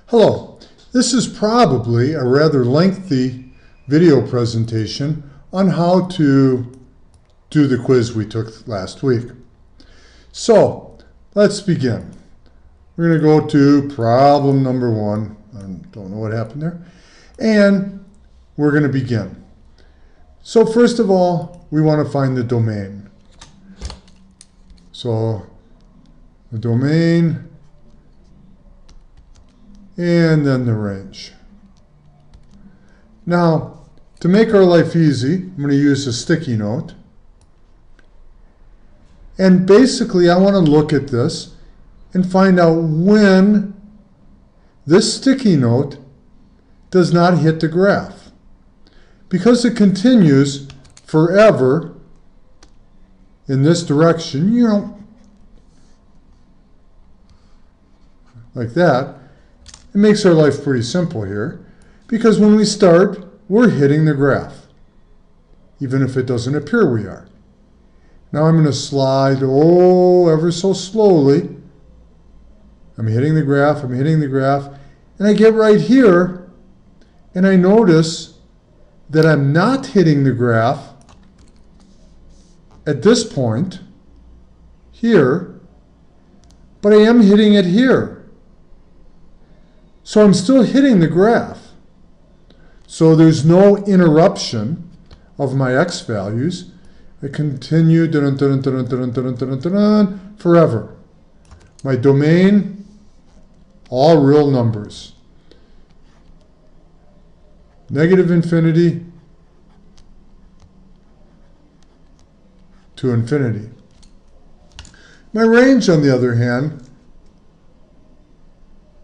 Hello, this is probably a rather lengthy video presentation on how to do the quiz we took last week. So let's begin. We're going to go to problem number 1. I don't know what happened there. And we're going to begin. So first of all, we want to find the domain. So the domain and then the range. Now, to make our life easy, I'm going to use a sticky note. And basically, I want to look at this and find out when this sticky note does not hit the graph. Because it continues forever in this direction, like that, it makes our life pretty simple here, because when we start, we're hitting the graph, even if it doesn't appear we are. Now I'm going to slide, ever so slowly. I'm hitting the graph, and I get right here, and I notice that I'm not hitting the graph at this point, here, but I am hitting it here. So I'm still hitting the graph. So there's no interruption of my x values. I continue forever. My domain, all real numbers. Negative infinity to infinity. My range, on the other hand,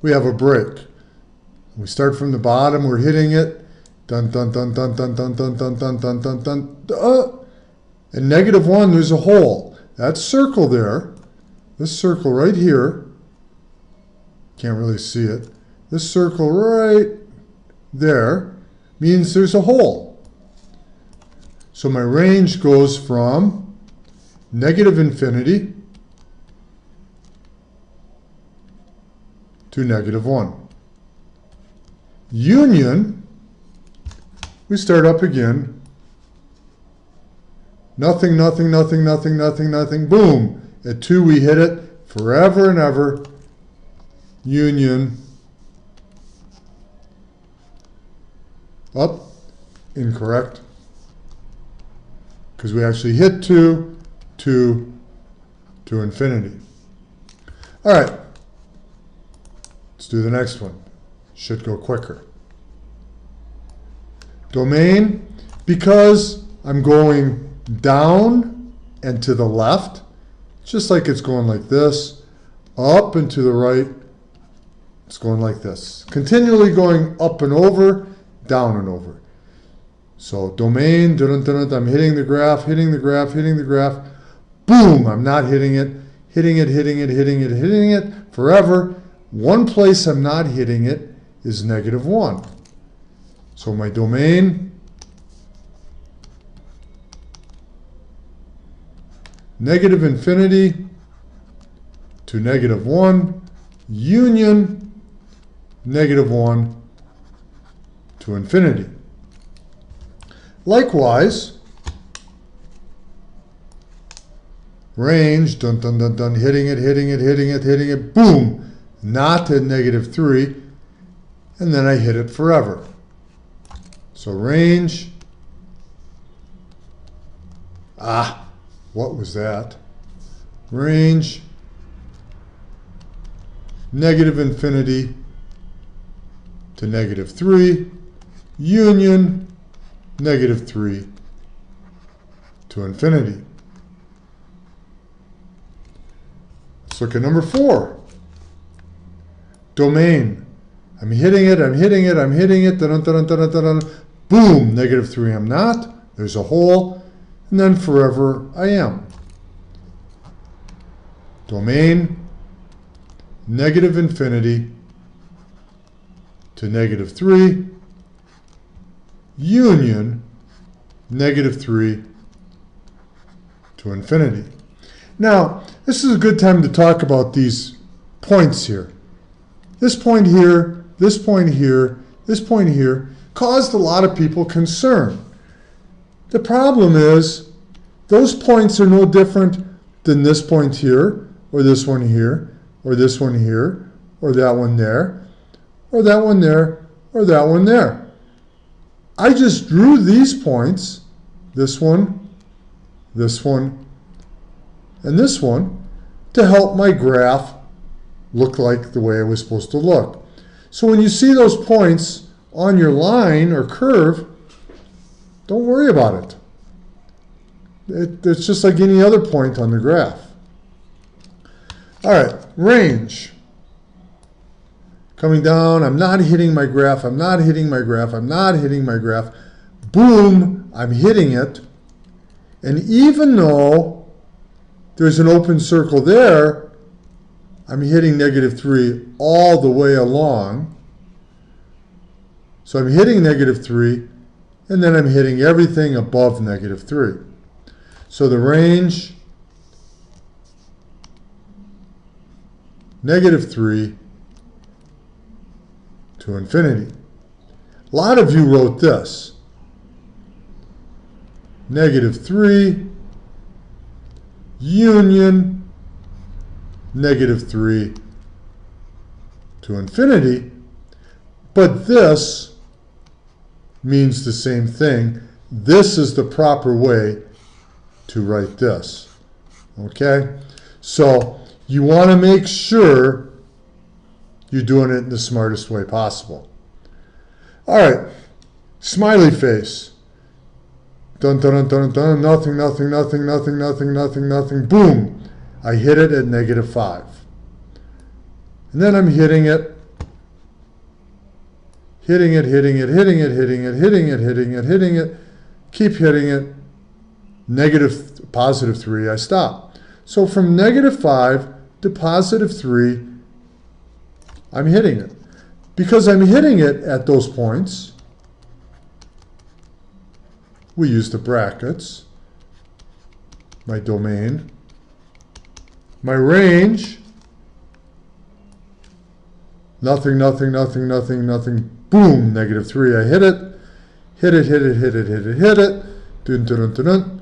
we have a break. We start from the bottom, we're hitting it, dun dun dun dun dun dun dun dun dun dun dun dun. And negative 1, there's a hole. That circle there, this circle right here, can't really see it. This circle right there means there's a hole. So my range goes from negative infinity to negative 1. Union, we start up again. Nothing, nothing, nothing, nothing, nothing, nothing. Boom. At 2, we hit it forever and ever. Union. Up. Incorrect. Because we actually hit 2 to infinity. All right. Let's do the next one. Should go quicker. Domain, because I'm going down and to the left, just like it's going like this, up and to the right, it's going like this. Continually going up and over, down and over. So domain, I'm hitting the graph, hitting the graph, hitting the graph. Boom, I'm not hitting it, hitting it, hitting it, hitting it, hitting it forever. One place I'm not hitting it is negative 1. So my domain, negative infinity to negative 1, union, negative 1 to infinity. Likewise, range, dun dun dun dun, hitting it, hitting it, hitting it, hitting it, boom, not at negative 3. And then I hit it forever. So range, what was that? Range, negative infinity to negative 3, union, negative 3 to infinity. Let's look at number 4. Domain. I'm hitting it, I'm hitting it, I'm hitting it, dun, dun, dun, dun, dun, dun. Boom, negative 3 I'm not, there's a hole, and then forever I am. Domain, negative infinity to negative 3, union, negative 3 to infinity. Now, this is a good time to talk about these points here. This point here this point here, caused a lot of people concern. The problem is those points are no different than this point here, or this one here, or this one here, or that one there, or that one there, or that one there. I just drew these points, this one, and this one, to help my graph look like the way it was supposed to look. So when you see those points on your line or curve, don't worry about it. It's just like any other point on the graph. All right, range. Coming down, I'm not hitting my graph, I'm not hitting my graph, I'm not hitting my graph. Boom, I'm hitting it. And even though there's an open circle there, I'm hitting -3 all the way along. So I'm hitting -3, and then I'm hitting everything above -3. So the range, -3 to infinity. A lot of you wrote this. -3 union -3 to infinity, but this means the same thing. This is the proper way to write this. Okay? So you want to make sure you're doing it in the smartest way possible. All right, smiley face. Dun, dun, dun, dun, dun, nothing, nothing, nothing, nothing, nothing, nothing, nothing. Boom. I hit it at -5. And then I'm hitting it, hitting it, hitting it, hitting it, hitting it, hitting it, hitting it, hitting it. Keep hitting it. +3, I stop. So from -5 to +3, I'm hitting it. Because I'm hitting it at those points, we use the brackets, my domain, my range, nothing, nothing, nothing, nothing, nothing, boom, -3, I hit it, hit it, hit it, hit it, hit it, hit it, dun, dun, dun, dun, dun,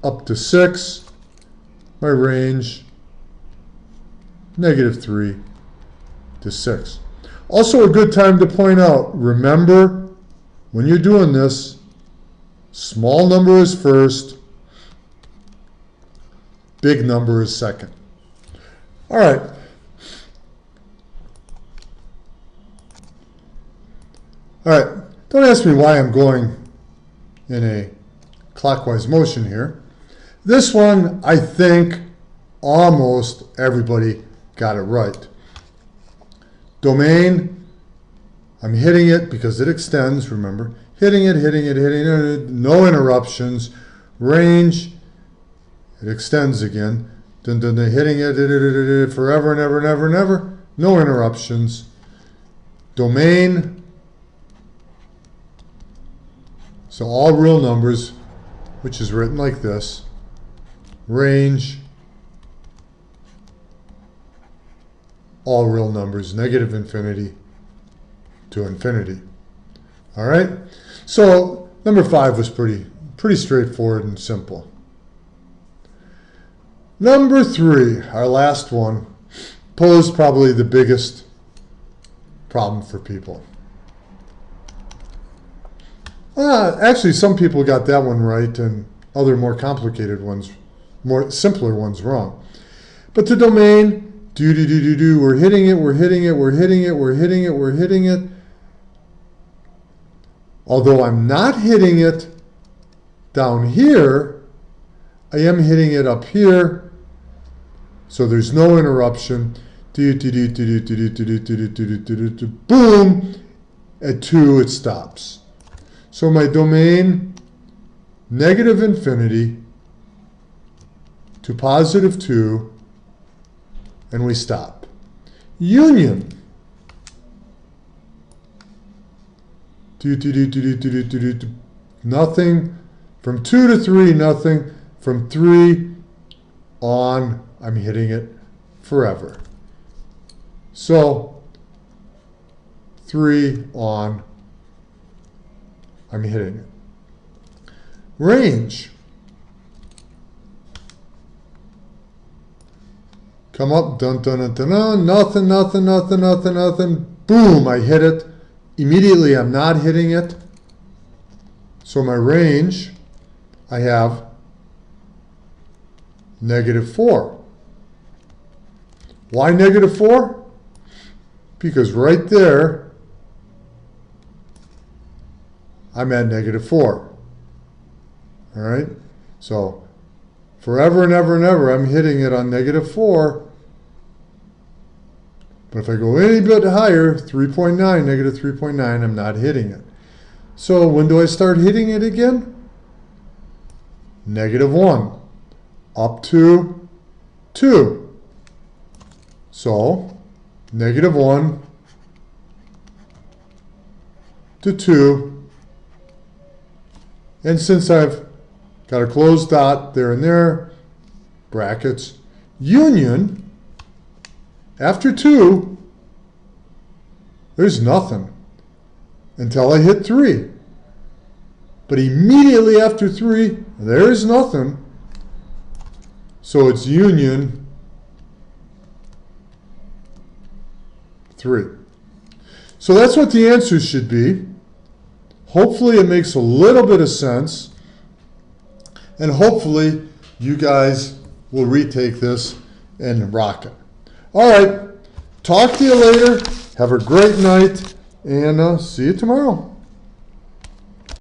up to 6, my range, -3 to 6. Also a good time to point out, remember, when you're doing this, small number is first, big number is second. All right. All right, don't ask me why I'm going in a clockwise motion here. This one, I think almost everybody got it right. Domain, I'm hitting it because it extends, remember. Hitting it, hitting it, hitting it, no interruptions. Range, it extends again. Dun, dun, dun, hitting it forever and ever and ever and ever. No interruptions. Domain, so all real numbers, which is written like this. Range, all real numbers, -infinity to infinity. All right? So number 5 was pretty straightforward and simple. Number 3, our last one, posed probably the biggest problem for people. Actually, some people got that one right and other more complicated ones, more simpler ones wrong. But the domain, we're hitting it, we're hitting it, we're hitting it, we're hitting it, we're hitting it. Although I'm not hitting it down here, I am hitting it up here, so there's no interruption. Boom, at 2 it stops. So my domain, -infinity to +2, and we stop. Union, nothing. From 2 to 3, nothing. From 3 on, I'm hitting it forever. So 3 on, I'm hitting it. Range. Come up, dun dun dun dun dun, nothing, nothing, nothing, nothing, nothing. Boom, I hit it. Immediately I'm not hitting it. So my range, I have -4. Why -4? Because right there, I'm at -4. All right? So forever and ever and ever, I'm hitting it on -4. But if I go any bit higher, 3.9, -3.9, I'm not hitting it. So when do I start hitting it again? -1 up to 2. So -1 to 2. And since I've got a closed dot there and there, brackets, union, after 2, there's nothing until I hit 3. But immediately after 3, there's nothing. So it's union 3. So that's what the answer should be. Hopefully it makes a little bit of sense. And hopefully you guys will retake this and rock it. All right. Talk to you later. Have a great night. And see you tomorrow.